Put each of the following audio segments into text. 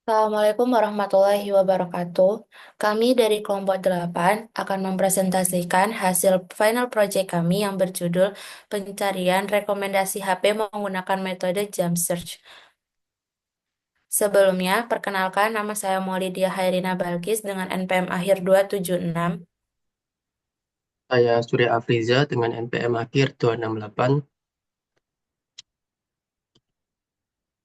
Assalamualaikum warahmatullahi wabarakatuh. Kami dari kelompok 8 akan mempresentasikan hasil final project kami yang berjudul Pencarian Rekomendasi HP menggunakan metode Jump Search. Sebelumnya, perkenalkan nama saya Maulidia Hairina Balkis dengan NPM akhir 276. Saya Surya Afriza dengan NPM akhir 268.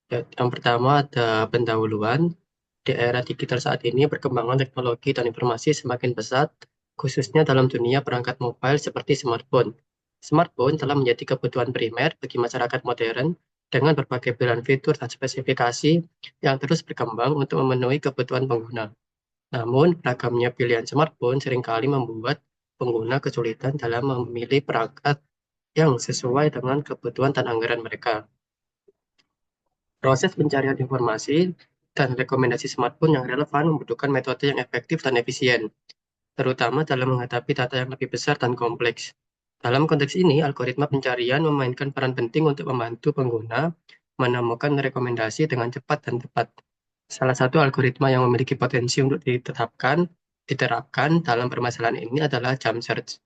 Yang pertama ada pendahuluan. Di era digital saat ini, perkembangan teknologi dan informasi semakin pesat, khususnya dalam dunia perangkat mobile seperti smartphone. Smartphone telah menjadi kebutuhan primer bagi masyarakat modern dengan berbagai pilihan fitur dan spesifikasi yang terus berkembang untuk memenuhi kebutuhan pengguna. Namun, beragamnya pilihan smartphone seringkali membuat pengguna kesulitan dalam memilih perangkat yang sesuai dengan kebutuhan dan anggaran mereka. Proses pencarian informasi dan rekomendasi smartphone yang relevan membutuhkan metode yang efektif dan efisien, terutama dalam menghadapi data yang lebih besar dan kompleks. Dalam konteks ini, algoritma pencarian memainkan peran penting untuk membantu pengguna menemukan rekomendasi dengan cepat dan tepat. Salah satu algoritma yang memiliki potensi untuk diterapkan dalam permasalahan ini adalah jump search.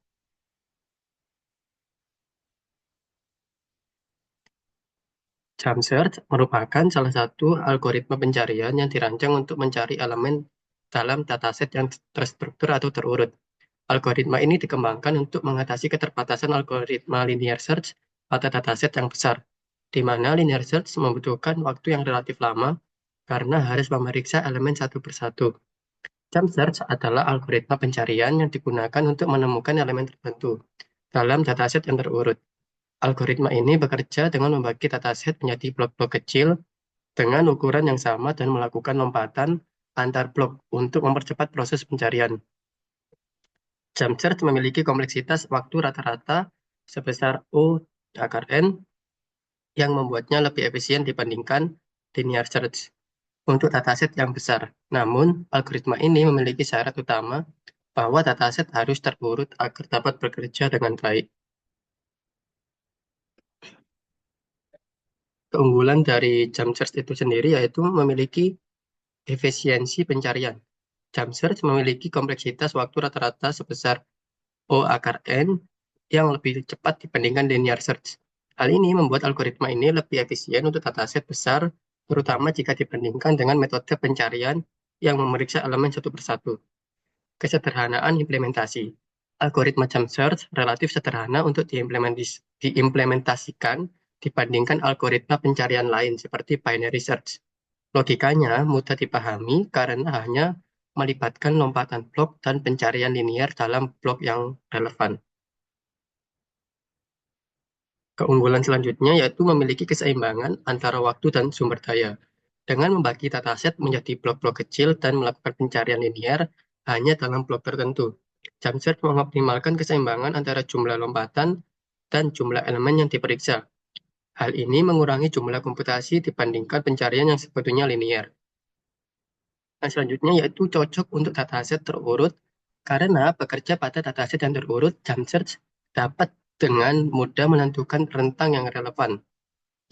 Jump search merupakan salah satu algoritma pencarian yang dirancang untuk mencari elemen dalam dataset yang terstruktur atau terurut. Algoritma ini dikembangkan untuk mengatasi keterbatasan algoritma linear search pada dataset yang besar, di mana linear search membutuhkan waktu yang relatif lama karena harus memeriksa elemen satu persatu. Jump search adalah algoritma pencarian yang digunakan untuk menemukan elemen tertentu dalam dataset yang terurut. Algoritma ini bekerja dengan membagi dataset menjadi blok-blok kecil dengan ukuran yang sama dan melakukan lompatan antar blok untuk mempercepat proses pencarian. Jump search memiliki kompleksitas waktu rata-rata sebesar O akar N yang membuatnya lebih efisien dibandingkan linear search untuk dataset yang besar. Namun, algoritma ini memiliki syarat utama bahwa dataset harus terurut agar dapat bekerja dengan baik. Keunggulan dari jump search itu sendiri yaitu memiliki efisiensi pencarian. Jump search memiliki kompleksitas waktu rata-rata sebesar O akar N yang lebih cepat dibandingkan linear search. Hal ini membuat algoritma ini lebih efisien untuk dataset besar, terutama jika dibandingkan dengan metode pencarian yang memeriksa elemen satu persatu. Kesederhanaan implementasi. Algoritma jump search relatif sederhana untuk diimplementasikan dibandingkan algoritma pencarian lain seperti binary search. Logikanya mudah dipahami karena hanya melibatkan lompatan blok dan pencarian linear dalam blok yang relevan. Keunggulan selanjutnya yaitu memiliki keseimbangan antara waktu dan sumber daya. Dengan membagi dataset menjadi blok-blok kecil dan melakukan pencarian linear hanya dalam blok tertentu. Jump search mengoptimalkan keseimbangan antara jumlah lompatan dan jumlah elemen yang diperiksa. Hal ini mengurangi jumlah komputasi dibandingkan pencarian yang sebetulnya linear. Nah, selanjutnya yaitu cocok untuk dataset terurut karena bekerja pada dataset yang terurut, jump search dapat dengan mudah menentukan rentang yang relevan.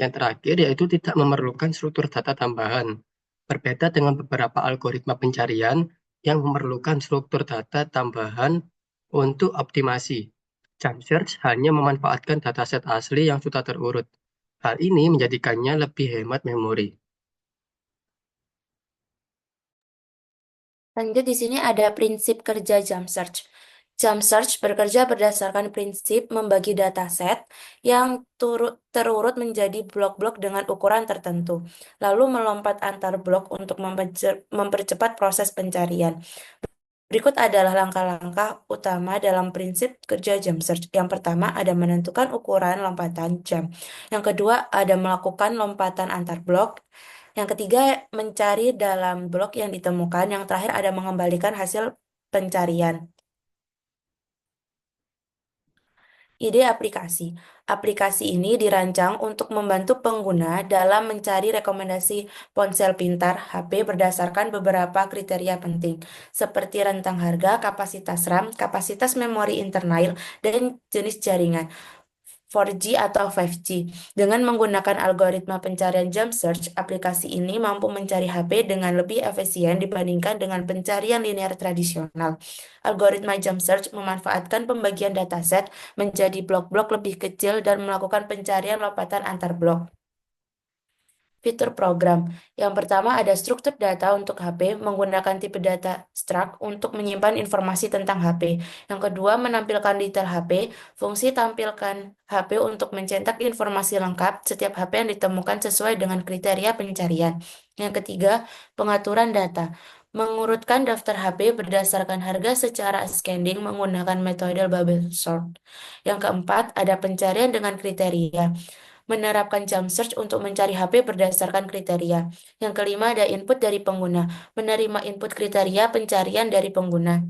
Yang terakhir yaitu tidak memerlukan struktur data tambahan. Berbeda dengan beberapa algoritma pencarian yang memerlukan struktur data tambahan untuk optimasi. Jump search hanya memanfaatkan dataset asli yang sudah terurut. Hal ini menjadikannya lebih hemat memori. Lanjut di sini ada prinsip kerja jump search. Jump search bekerja berdasarkan prinsip membagi dataset yang terurut menjadi blok-blok dengan ukuran tertentu, lalu melompat antar blok untuk mempercepat proses pencarian. Berikut adalah langkah-langkah utama dalam prinsip kerja jump search. Yang pertama ada menentukan ukuran lompatan jam. Yang kedua ada melakukan lompatan antar blok. Yang ketiga mencari dalam blok yang ditemukan. Yang terakhir ada mengembalikan hasil pencarian. Ide aplikasi. Aplikasi ini dirancang untuk membantu pengguna dalam mencari rekomendasi ponsel pintar HP berdasarkan beberapa kriteria penting, seperti rentang harga, kapasitas RAM, kapasitas memori internal, dan jenis jaringan. 4G atau 5G. Dengan menggunakan algoritma pencarian jump search, aplikasi ini mampu mencari HP dengan lebih efisien dibandingkan dengan pencarian linear tradisional. Algoritma jump search memanfaatkan pembagian dataset menjadi blok-blok lebih kecil dan melakukan pencarian lompatan antar blok. Fitur program. Yang pertama ada struktur data untuk HP menggunakan tipe data struct untuk menyimpan informasi tentang HP. Yang kedua menampilkan detail HP, fungsi tampilkan HP untuk mencetak informasi lengkap setiap HP yang ditemukan sesuai dengan kriteria pencarian. Yang ketiga, pengaturan data. Mengurutkan daftar HP berdasarkan harga secara ascending menggunakan metode bubble sort. Yang keempat, ada pencarian dengan kriteria menerapkan jump search untuk mencari HP berdasarkan kriteria. Yang kelima ada input dari pengguna, menerima input kriteria pencarian dari pengguna.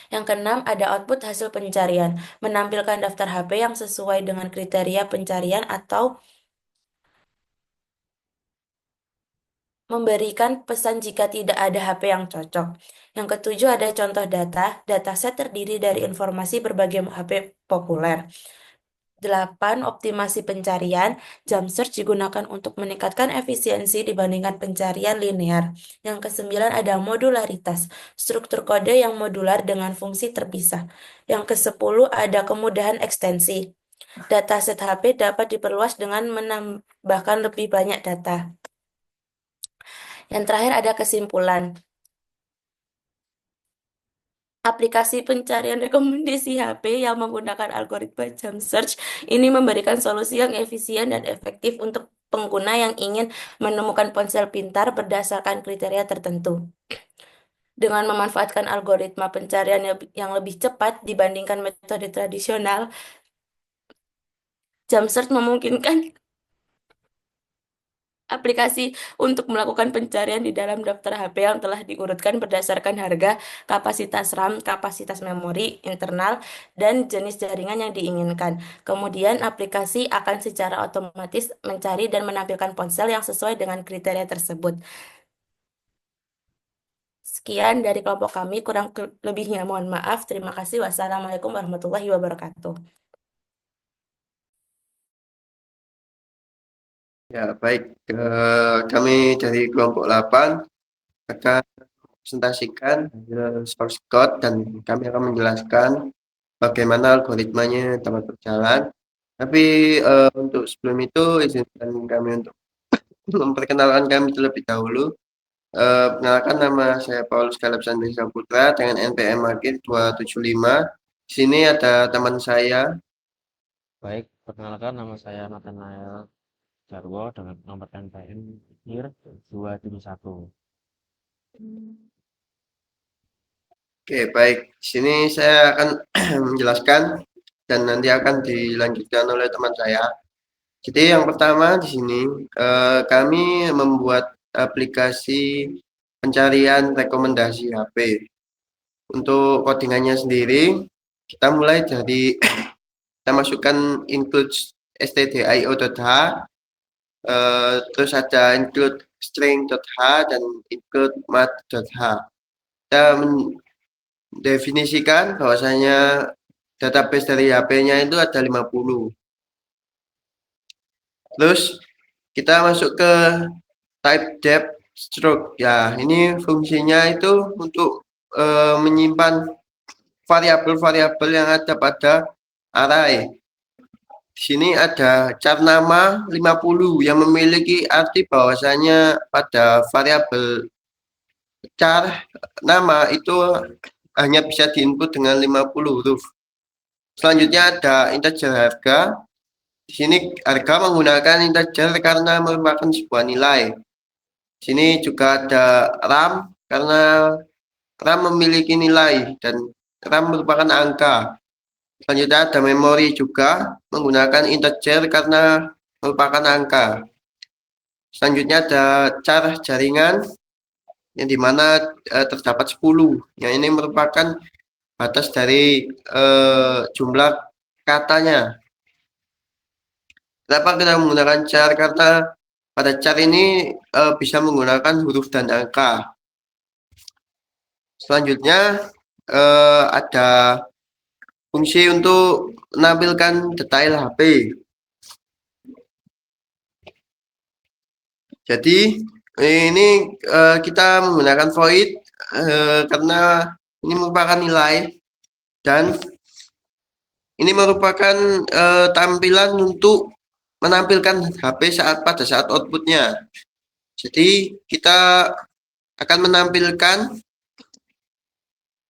Yang keenam ada output hasil pencarian, menampilkan daftar HP yang sesuai dengan kriteria pencarian atau memberikan pesan jika tidak ada HP yang cocok. Yang ketujuh ada contoh data, dataset terdiri dari informasi berbagai HP populer. 8. Optimasi pencarian. Jump search digunakan untuk meningkatkan efisiensi dibandingkan pencarian linear. Yang kesembilan ada modularitas. Struktur kode yang modular dengan fungsi terpisah. Yang kesepuluh ada kemudahan ekstensi. Dataset HP dapat diperluas dengan menambahkan lebih banyak data. Yang terakhir ada kesimpulan. Aplikasi pencarian rekomendasi HP yang menggunakan algoritma jump search ini memberikan solusi yang efisien dan efektif untuk pengguna yang ingin menemukan ponsel pintar berdasarkan kriteria tertentu. Dengan memanfaatkan algoritma pencarian yang lebih cepat dibandingkan metode tradisional, jump search memungkinkan aplikasi untuk melakukan pencarian di dalam daftar HP yang telah diurutkan berdasarkan harga, kapasitas RAM, kapasitas memori internal, dan jenis jaringan yang diinginkan. Kemudian aplikasi akan secara otomatis mencari dan menampilkan ponsel yang sesuai dengan kriteria tersebut. Sekian dari kelompok kami, kurang lebihnya mohon maaf. Terima kasih. Wassalamualaikum warahmatullahi wabarakatuh. Ya, baik. Kami dari kelompok 8 akan presentasikan source code dan kami akan menjelaskan bagaimana algoritmanya dapat berjalan. Tapi untuk sebelum itu izinkan kami untuk memperkenalkan kami terlebih dahulu. Perkenalkan nama saya Paulus Caleb Sandri Saputra dengan NPM akhir 275. Di sini ada teman saya. Baik, perkenalkan nama saya Nathanael Jarwo dengan nomor NPM NIR 271. Oke, baik. Di sini saya akan menjelaskan dan nanti akan dilanjutkan oleh teman saya. Jadi yang pertama di sini kami membuat aplikasi pencarian rekomendasi HP. Untuk codingannya sendiri kita mulai dari kita masukkan include stdio.h, terus ada include string.h dan include math.h. Kita mendefinisikan bahwasanya database dari HP-nya itu ada 50. Terus kita masuk ke type depth stroke. Ya, ini fungsinya itu untuk menyimpan variabel-variabel yang ada pada array. Di sini ada char nama 50 yang memiliki arti bahwasanya pada variabel char nama itu hanya bisa diinput dengan 50 huruf. Selanjutnya ada integer harga. Di sini harga menggunakan integer karena merupakan sebuah nilai. Di sini juga ada RAM karena RAM memiliki nilai dan RAM merupakan angka. Selanjutnya ada memori juga menggunakan integer karena merupakan angka. Selanjutnya ada char jaringan yang dimana terdapat 10. Yang ini merupakan batas dari jumlah katanya. Kenapa kita menggunakan char? Karena pada char ini bisa menggunakan huruf dan angka. Selanjutnya ada fungsi untuk menampilkan detail HP. Jadi ini kita menggunakan void karena ini merupakan nilai dan ini merupakan tampilan untuk menampilkan HP pada saat outputnya. Jadi kita akan menampilkan,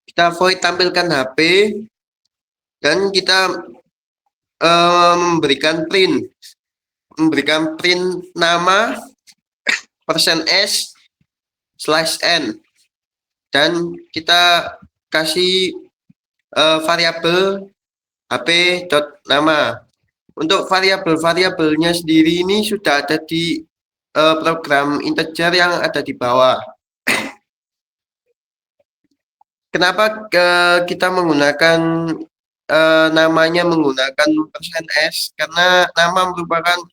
kita void tampilkan HP dan kita memberikan print nama %s/n dan kita kasih variabel HP.nama. Untuk variabel-variabelnya sendiri ini sudah ada di program integer yang ada di bawah. Kenapa kita menggunakan namanya menggunakan %s? Karena nama merupakan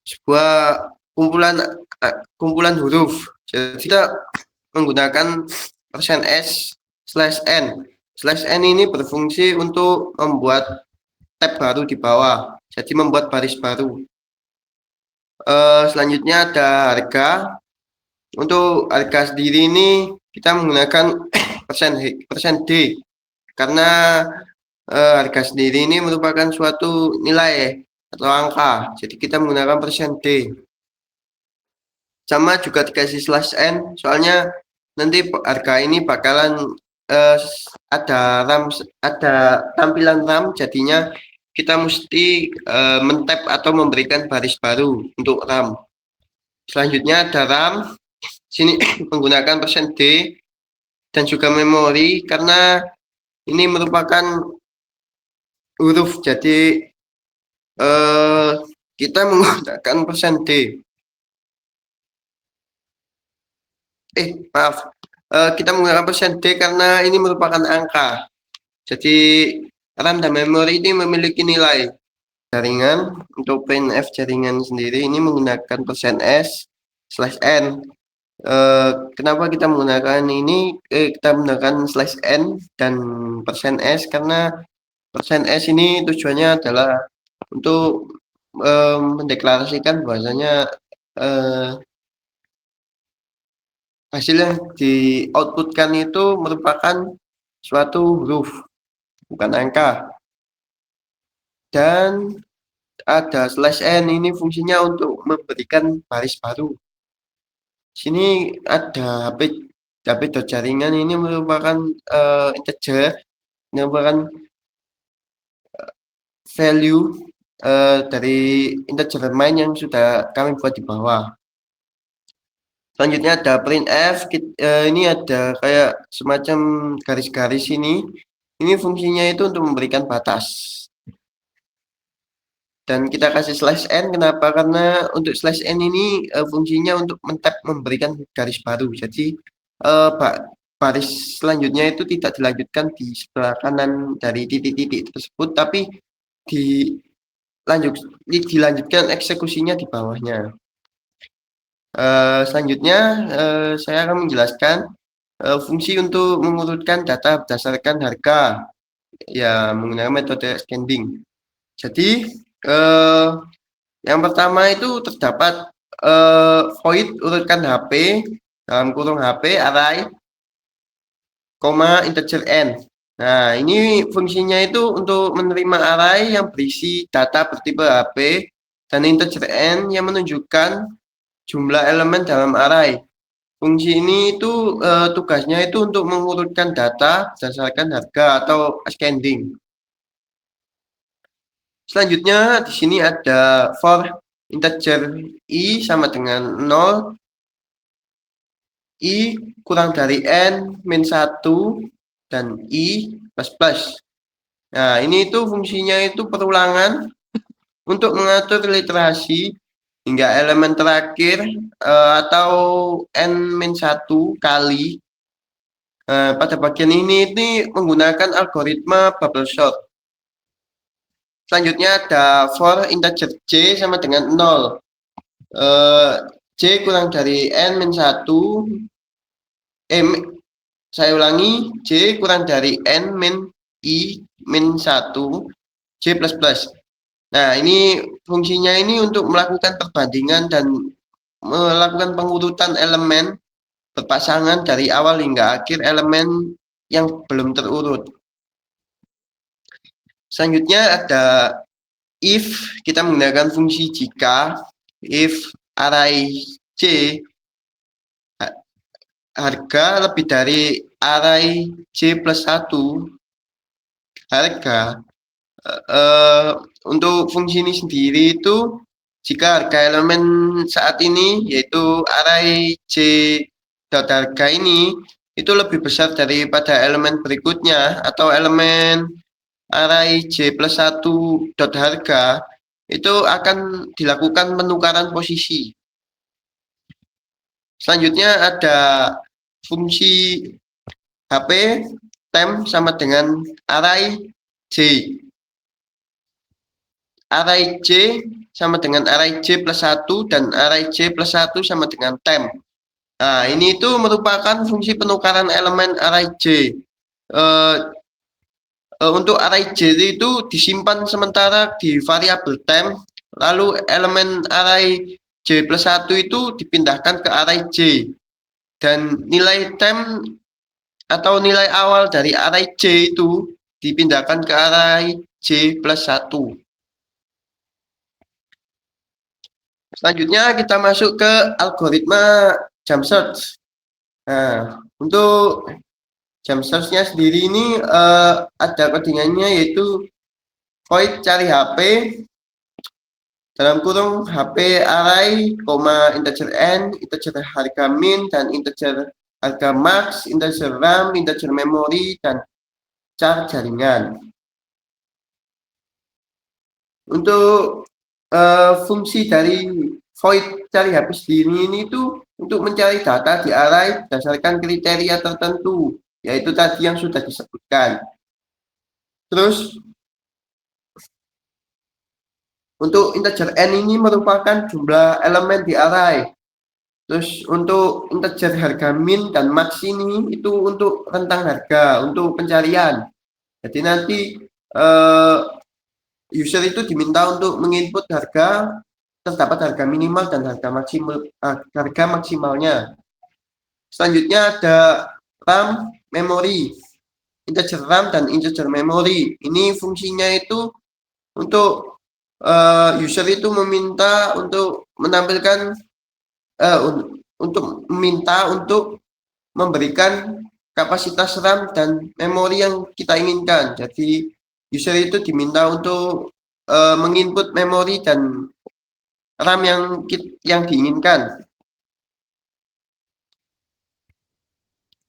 sebuah kumpulan huruf. Jadi kita menggunakan %s/n. /n ini berfungsi untuk membuat tab baru di bawah, jadi membuat baris baru. Selanjutnya ada harga. Untuk harga sendiri ini kita menggunakan %d karena harga sendiri ini merupakan suatu nilai atau angka, jadi kita menggunakan %d. Sama juga dikasih /n, soalnya nanti harga ini bakalan ada tampilan RAM, jadinya kita mesti men-tab atau memberikan baris baru untuk RAM. Selanjutnya ada RAM, sini menggunakan %d dan juga memori karena ini merupakan huruf, jadi kita menggunakan %d. Maaf, kita menggunakan %d karena ini merupakan angka. Jadi RAM dan memori ini memiliki nilai. Jaringan, untuk printf jaringan sendiri ini menggunakan %s/n. Kenapa kita menggunakan ini? Kita menggunakan /n dan %s karena %s ini tujuannya adalah untuk mendeklarasikan bahwasanya hasil yang di outputkan itu merupakan suatu huruf, bukan angka. Dan ada /n, ini fungsinya untuk memberikan baris baru. Sini ada HP.jaringan, ini merupakan integer, merupakan value dari integer main yang sudah kami buat di bawah. Selanjutnya ada printf, ini ada kayak semacam garis-garis ini fungsinya itu untuk memberikan batas. Dan kita kasih /n, kenapa? Karena untuk /n ini fungsinya untuk men-tab, memberikan garis baru. Jadi baris selanjutnya itu tidak dilanjutkan di sebelah kanan dari titik-titik tersebut, tapi dilanjutkan eksekusinya di bawahnya. Selanjutnya saya akan menjelaskan fungsi untuk mengurutkan data berdasarkan harga, ya menggunakan metode ascending. Jadi yang pertama itu terdapat void urutkan HP dalam kurung HP array, integer n. Nah, ini fungsinya itu untuk menerima array yang berisi data bertipe HP dan integer n yang menunjukkan jumlah elemen dalam array. Fungsi ini itu tugasnya itu untuk mengurutkan data berdasarkan harga atau ascending. Selanjutnya di sini ada for integer i sama dengan 0, i kurang dari n min 1 dan i plus plus. Nah, ini itu fungsinya itu perulangan untuk mengatur literasi hingga elemen terakhir atau n-1 kali. Pada bagian ini menggunakan algoritma bubble sort. Selanjutnya ada for integer j sama dengan 0. J kurang dari n-1. Saya ulangi, j kurang dari n-1. I min 1 J++. Nah, ini fungsinya ini untuk melakukan perbandingan dan melakukan pengurutan elemen berpasangan dari awal hingga akhir elemen yang belum terurut. Selanjutnya ada if, kita menggunakan fungsi jika. If array J harga lebih dari array J plus 1 harga. Untuk fungsi ini sendiri itu jika harga elemen saat ini yaitu array J dot harga ini itu lebih besar daripada elemen berikutnya atau elemen array J plus 1 dot harga, itu akan dilakukan penukaran posisi. Selanjutnya ada fungsi HP temp sama dengan array J. Array J sama dengan array J plus 1 dan array J plus 1 sama dengan temp. Nah, ini itu merupakan fungsi penukaran elemen array J. Untuk array J itu disimpan sementara di variabel temp, lalu elemen array J plus 1 itu dipindahkan ke array J. Dan nilai temp atau nilai awal dari array J itu dipindahkan ke array J plus 1. Selanjutnya kita masuk ke algoritma jump search. Nah, untuk jump search-nya sendiri ini ada codingannya yaitu void cari HP dalam kurung HP array, integer n, integer harga min, dan integer harga max, integer RAM, integer memori, dan char jaringan. Untuk fungsi dari void cari HP sendiri ini itu untuk mencari data di array berdasarkan kriteria tertentu, yaitu tadi yang sudah disebutkan. Terus untuk integer n ini merupakan jumlah elemen di array. Terus untuk integer harga min dan max ini itu untuk rentang harga, untuk pencarian. Jadi nanti user itu diminta untuk menginput harga, terdapat harga minimal dan harga maksimalnya. Selanjutnya ada RAM, memori, integer RAM dan integer memori. Ini fungsinya itu untuk user itu meminta untuk menampilkan untuk memberikan kapasitas RAM dan memori yang kita inginkan. Jadi user itu diminta untuk menginput memori dan RAM yang diinginkan.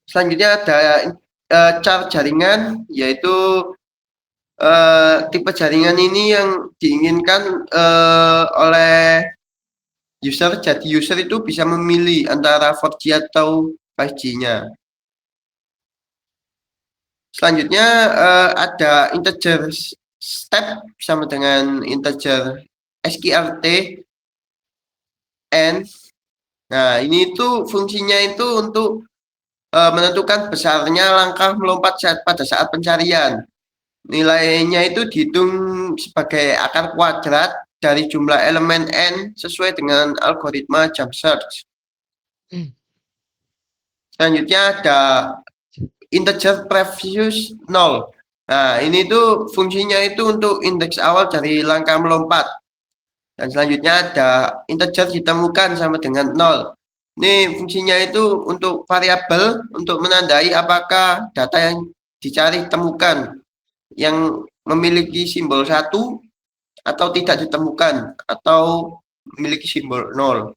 Selanjutnya ada char jaringan, yaitu tipe jaringan ini yang diinginkan oleh user. Jadi user itu bisa memilih antara 4G atau 5G-nya. Selanjutnya ada integer step sama dengan integer sqrt n. Nah, ini itu fungsinya itu untuk menentukan besarnya langkah melompat pada saat pencarian. Nilainya itu dihitung sebagai akar kuadrat dari jumlah elemen n sesuai dengan algoritma jump search. Selanjutnya ada integer previous 0. Nah, ini tuh fungsinya itu untuk indeks awal dari langkah melompat. Dan selanjutnya ada integer ditemukan sama dengan 0. Ini fungsinya itu untuk variabel untuk menandai apakah data yang dicari temukan yang memiliki simbol 1 atau tidak ditemukan atau memiliki simbol 0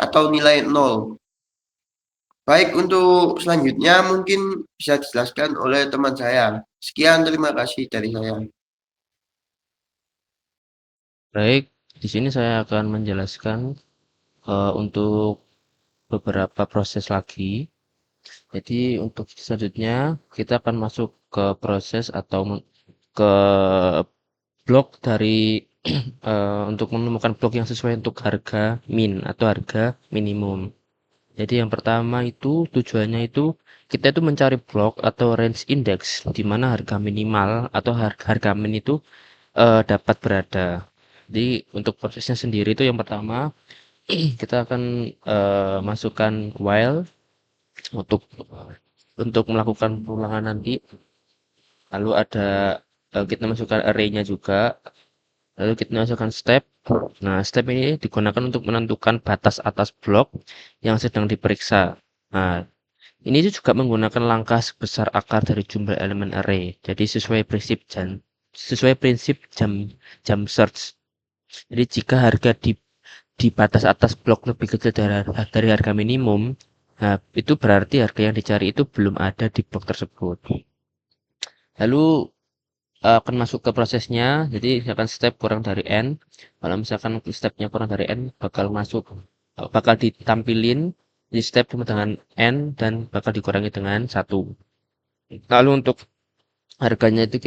atau nilai 0. Baik, untuk selanjutnya mungkin bisa dijelaskan oleh teman saya. Sekian, terima kasih dari saya. Baik, di sini saya akan menjelaskan untuk beberapa proses lagi. Jadi untuk selanjutnya kita akan masuk ke proses atau ke blok dari untuk menemukan blok yang sesuai untuk harga min atau harga minimum. Jadi yang pertama itu tujuannya itu kita itu mencari blok atau range index di mana harga minimal atau harga min itu dapat berada. Jadi untuk prosesnya sendiri itu yang pertama kita akan masukkan while untuk melakukan pengulangan nanti. Lalu ada kita masukkan array-nya juga. Lalu kita masukkan step. Nah, step ini digunakan untuk menentukan batas atas blok yang sedang diperiksa. Nah, ini juga menggunakan langkah sebesar akar dari jumlah elemen array. Jadi sesuai prinsip jam search. Jadi jika harga di batas atas blok lebih kecil dari harga minimum, nah itu berarti harga yang dicari itu belum ada di blok tersebut. Lalu akan masuk ke prosesnya. Jadi misalkan step kurang dari n. Kalau misalkan stepnya kurang dari n, bakal ditampilin di step sama dengan n dan bakal dikurangi dengan 1. Lalu untuk harganya itu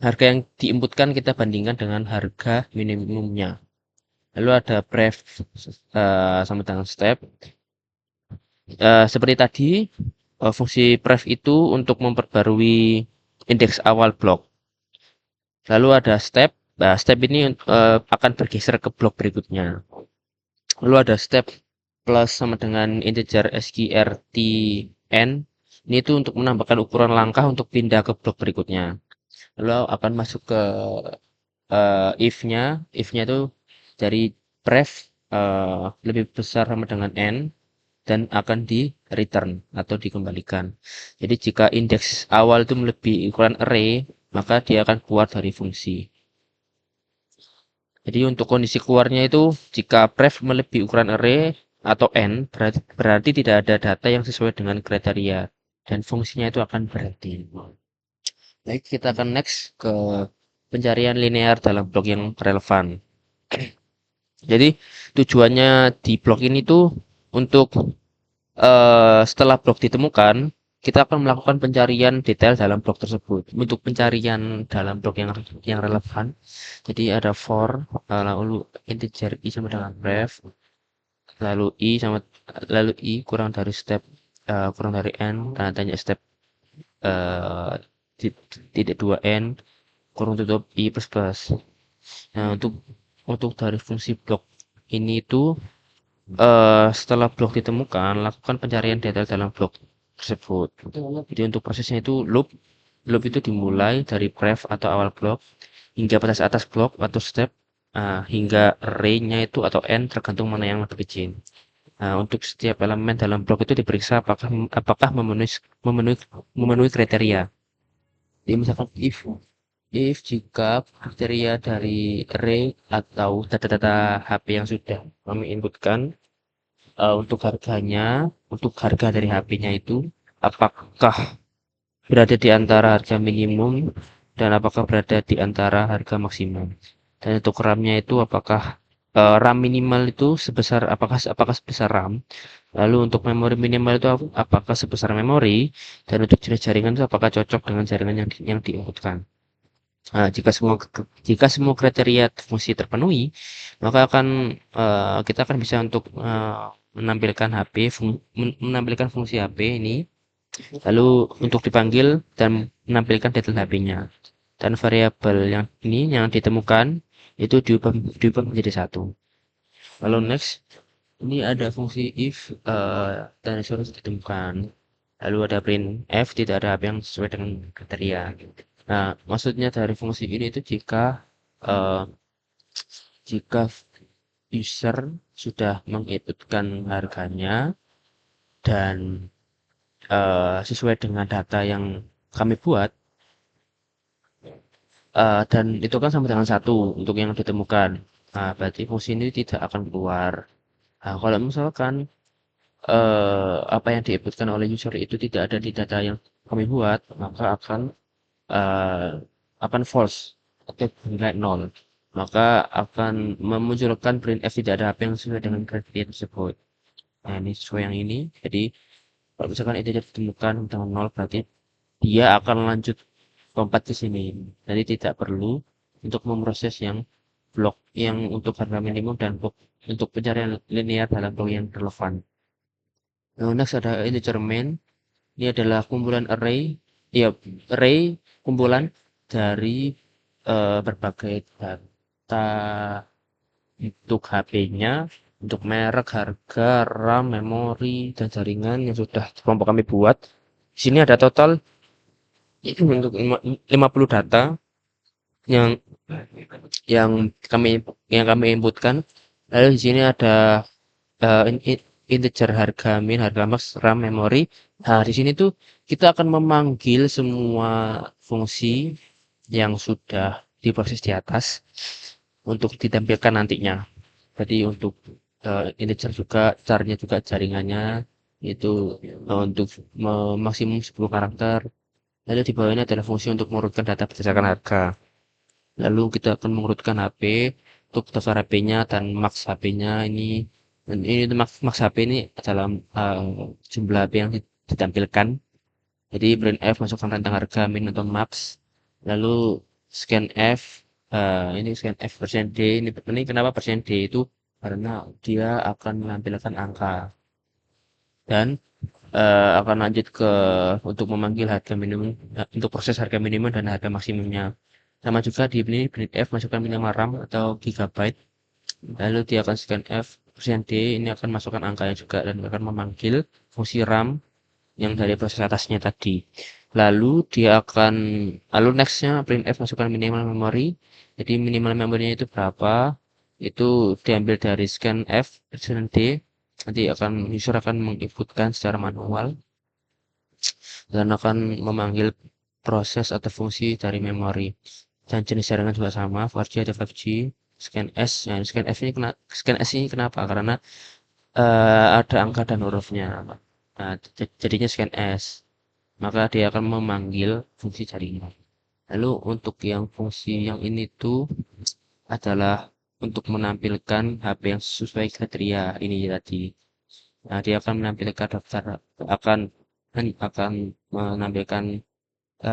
harga yang diinputkan kita bandingkan dengan harga minimumnya. Lalu ada pref sama dengan step. Seperti tadi, fungsi pref itu untuk memperbarui indeks awal blok. Lalu ada step. Nah, step ini akan bergeser ke blok berikutnya. Lalu ada step plus sama dengan integer sqrtn. Ini itu untuk menambahkan ukuran langkah untuk pindah ke blok berikutnya. Lalu akan masuk ke if-nya. If-nya itu dari pref lebih besar sama dengan n dan akan di return atau dikembalikan. Jadi jika indeks awal itu melebihi ukuran array, maka dia akan keluar dari fungsi. Jadi untuk kondisi keluarnya itu jika pref melebihi ukuran array atau n, berarti tidak ada data yang sesuai dengan kriteria dan fungsinya itu akan berhenti. Baik, kita akan next ke pencarian linear dalam blok yang relevan. Jadi tujuannya di blok ini tuh untuk setelah blok ditemukan, kita akan melakukan pencarian detail dalam blok tersebut. Untuk pencarian dalam blok yang relevan, jadi ada for, lalu integer i sama dengan ref, lalu i kurang dari step kurang dari n, tanya step tidak 2n kurang tutup i plus plus. Nah, untuk dari fungsi blok ini itu setelah blok ditemukan, lakukan pencarian detail dalam blok tersebut. Jadi untuk prosesnya itu loop itu dimulai dari pref atau awal blok hingga batas atas blok atau step hingga array-nya itu atau n tergantung mana yang lebih kecil. Nah, untuk setiap elemen dalam blok itu diperiksa apakah memenuhi kriteria. Jadi misalkan if jika kriteria dari array atau data-data HP yang sudah kami inputkan untuk harga dari HP-nya itu apakah berada di antara harga minimum dan apakah berada di antara harga maksimum. Dan untuk RAM-nya itu apakah RAM minimal itu apakah sebesar RAM. Lalu untuk memori minimal itu apakah sebesar memori, dan untuk jenis jaringan itu apakah cocok dengan jaringan yang diinputkan. Nah, jika semua kriteria fungsi terpenuhi, maka kita akan bisa untuk menampilkan fungsi HP ini, lalu untuk dipanggil dan menampilkan detail HP-nya. Dan variabel yang ditemukan itu diubah menjadi 1. Lalu next, ini ada fungsi if dan disuruh ditemukan. Lalu ada print f, tidak ada HP yang sesuai dengan kriteria. Nah, maksudnya dari fungsi ini itu jika user sudah menginputkan harganya dan sesuai dengan data yang kami buat, dan itu kan sama dengan 1 untuk yang ditemukan. Nah, berarti fungsi ini tidak akan keluar. Nah, kalau misalkan apa yang diinputkan oleh user itu tidak ada di data yang kami buat, maka akan false atau nilai 0. Maka akan memunculkan printf tidak ada apa yang sesuai dengan kriteria tersebut. Nah, ini sesuai yang ini. Jadi kalau misalkan itu ditemukan dengan 0, berarti dia akan lanjut lompat ke sini. Jadi tidak perlu untuk memproses yang blok yang untuk harga minimum dan blok untuk pencarian linear dalam blok yang relevan. Next ada integer main. Ini adalah kumpulan array, ya array kumpulan dari berbagai data untuk HP-nya, untuk merek, harga, RAM, memori, dan jaringan yang sudah kelompok kami buat. Di sini ada total untuk 50 data yang kami inputkan. Lalu di sini ada integer harga min, harga max, RAM, memori. Nah, di sini tuh kita akan memanggil semua fungsi yang sudah diproses di atas untuk ditampilkan nantinya. Jadi untuk integer juga, caranya juga jaringannya itu untuk maksimum 10 karakter. Lalu di bawah ini adalah fungsi untuk mengurutkan data berdasarkan harga. Lalu kita akan mengurutkan HP untuk daftar HP-nya dan max HP-nya ini max HP ini adalah jumlah HP yang ditampilkan. Jadi printf masukkan rentang harga min atau max. Lalu scanf ini scanf persen D ini kenapa persen D itu karena dia akan menampilkan angka dan akan lanjut ke untuk memanggil harga minimum untuk proses harga minimum dan harga maksimumnya. Sama juga di ini printf masukkan minimal RAM atau gigabyte. Lalu dia akan scanf persen D ini akan masukkan angkanya juga dan akan memanggil fungsi RAM yang dari proses atasnya tadi. Lalu nextnya printf masukkan minimal memori. Jadi minimal memorinya itu berapa? Itu diambil dari scanf persen D. Nanti user akan menginputkan secara manual dan akan memanggil proses atau fungsi dari memori. Dan jenis jaringan juga sama, 4G ada 5G, scanf. Nah, scanf ini kenapa? Karena ada angka dan hurufnya. Nah, jadinya scanf. Maka dia akan memanggil fungsi jaringan. Lalu untuk yang fungsi yang ini tuh adalah untuk menampilkan HP yang sesuai kriteria ini tadi. Nah, dia akan menampilkan daftar akan akan menampilkan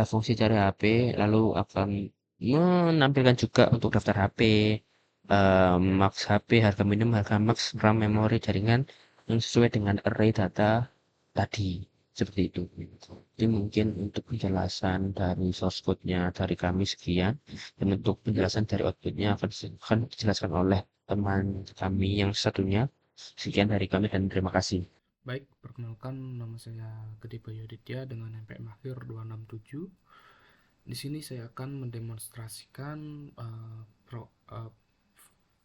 fungsi cari HP, lalu akan menampilkan juga untuk daftar HP, max HP, harga minimum, harga max, RAM, memori, jaringan yang sesuai dengan array data tadi. Seperti itu. Jadi mungkin untuk penjelasan dari source code-nya dari kami sekian, dan untuk penjelasan dari output-nya akan dijelaskan oleh teman kami yang satunya. Sekian dari kami dan terima kasih. Baik, perkenalkan nama saya Gede Bayu Aditya dengan NPM akhir 267. Di sini saya akan mendemonstrasikan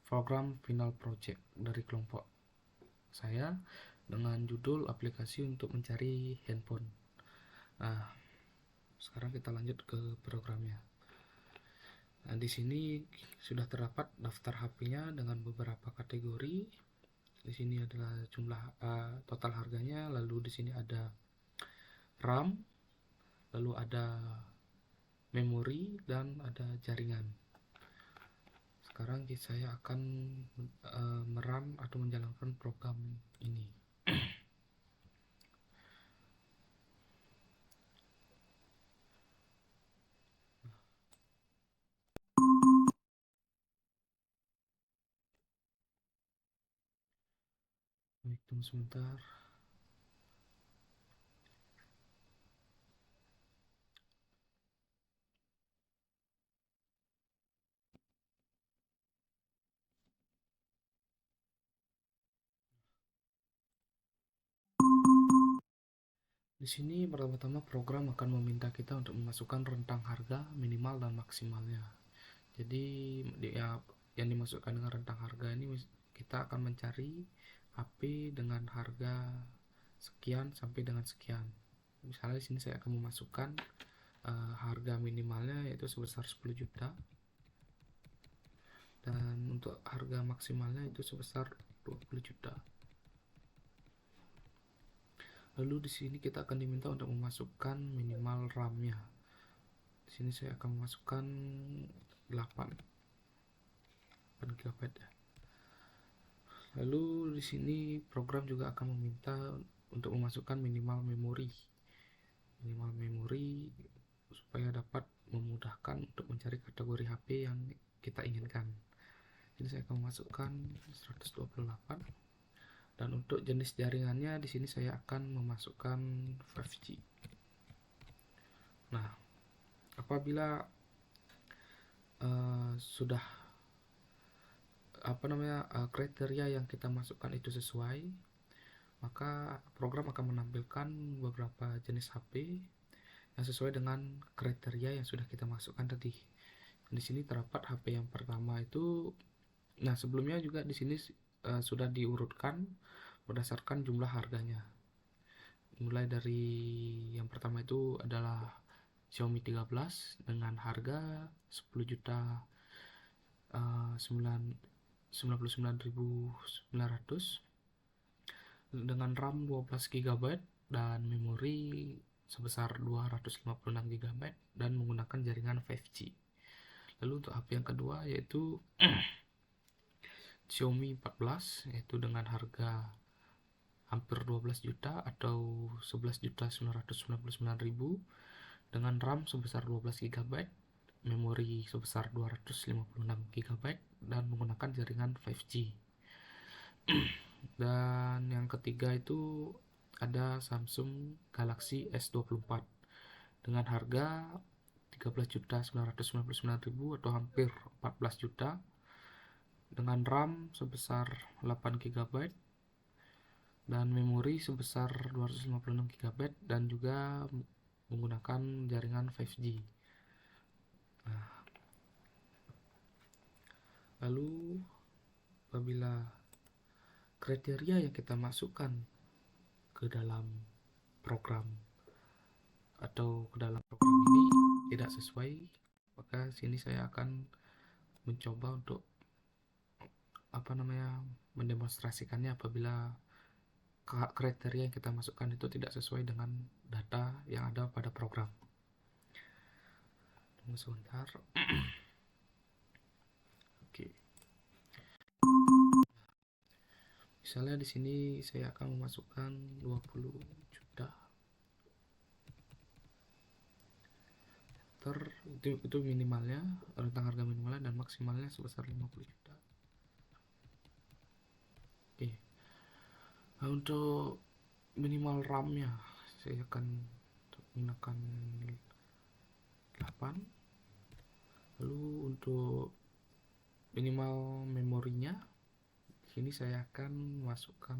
program final project dari kelompok saya dengan judul aplikasi untuk mencari handphone. Nah, sekarang kita lanjut ke programnya. Nah, di sini sudah terdapat daftar HP-nya dengan beberapa kategori. Di sini adalah jumlah total harganya, lalu di sini ada RAM, lalu ada memori dan ada jaringan. Sekarang saya akan merun atau menjalankan program ini. Baik, tunggu sebentar. Di sini pertama-tama program akan meminta kita untuk memasukkan rentang harga minimal dan maksimalnya. Jadi yang dimasukkan dengan rentang harga ini kita akan mencari HP dengan harga sekian sampai dengan sekian. Misalnya di sini saya akan memasukkan harga minimalnya yaitu sebesar 10 juta dan untuk harga maksimalnya itu sebesar 20 juta. Lalu di sini kita akan diminta untuk memasukkan minimal RAM-nya. Di sini saya akan memasukkan 8 GB ya. Lalu di sini program juga akan meminta untuk memasukkan minimal memori supaya dapat memudahkan untuk mencari kategori HP yang kita inginkan. Jadi saya akan memasukkan 128. Dan untuk jenis jaringannya di sini saya akan memasukkan 5G. Nah, apabila sudah kriteria yang kita masukkan itu sesuai, maka program akan menampilkan beberapa jenis HP yang sesuai dengan kriteria yang sudah kita masukkan tadi. Di sini terdapat HP yang pertama itu, nah sebelumnya juga di sini sudah diurutkan berdasarkan jumlah harganya. Mulai dari yang pertama itu adalah Xiaomi 13 dengan harga 10.99.900 dengan RAM 12 GB dan memori sebesar 256 GB dan menggunakan jaringan 5G. Lalu untuk HP yang kedua yaitu Xiaomi 14, yaitu dengan harga hampir 12 juta atau 11.999.000 dengan RAM sebesar 12 GB, memori sebesar 256 GB dan menggunakan jaringan 5G. Dan yang ketiga itu ada Samsung Galaxy S24 dengan harga 13.999.000 atau hampir 14 juta dengan RAM sebesar 8 GB dan memori sebesar 256 GB dan juga menggunakan jaringan 5G. Nah, lalu apabila kriteria yang kita masukkan ke dalam program atau ke dalam program ini tidak sesuai, maka sini saya akan mencoba untuk mendemonstrasikannya apabila kriteria yang kita masukkan itu tidak sesuai dengan data yang ada pada program. Tunggu sebentar. Oke. Misalnya di sini saya akan memasukkan 20 juta. Itu minimalnya, rentang harga minimalnya, dan maksimalnya sebesar 50 juta. Oke. Nah, untuk minimal RAM-nya saya akan menggunakan 8. Lalu untuk minimal memorinya sini saya akan masukkan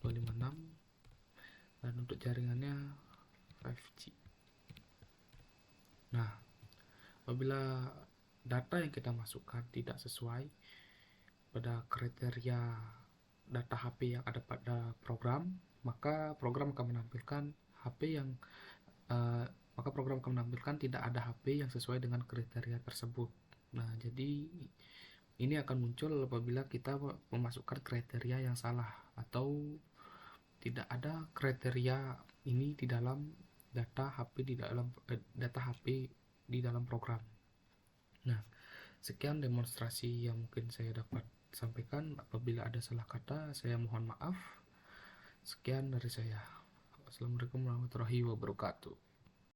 256 dan untuk jaringannya 5G. Nah, apabila data yang kita masukkan tidak sesuai pada kriteria data HP yang ada pada program, maka program akan menampilkan tidak ada HP yang sesuai dengan kriteria tersebut. Nah, jadi ini akan muncul apabila kita memasukkan kriteria yang salah atau tidak ada kriteria ini di dalam data HP di dalam program. Nah, sekian demonstrasi yang mungkin saya dapat sampaikan. Apabila ada salah kata, saya mohon maaf. Sekian dari saya. Assalamualaikum warahmatullahi wabarakatuh.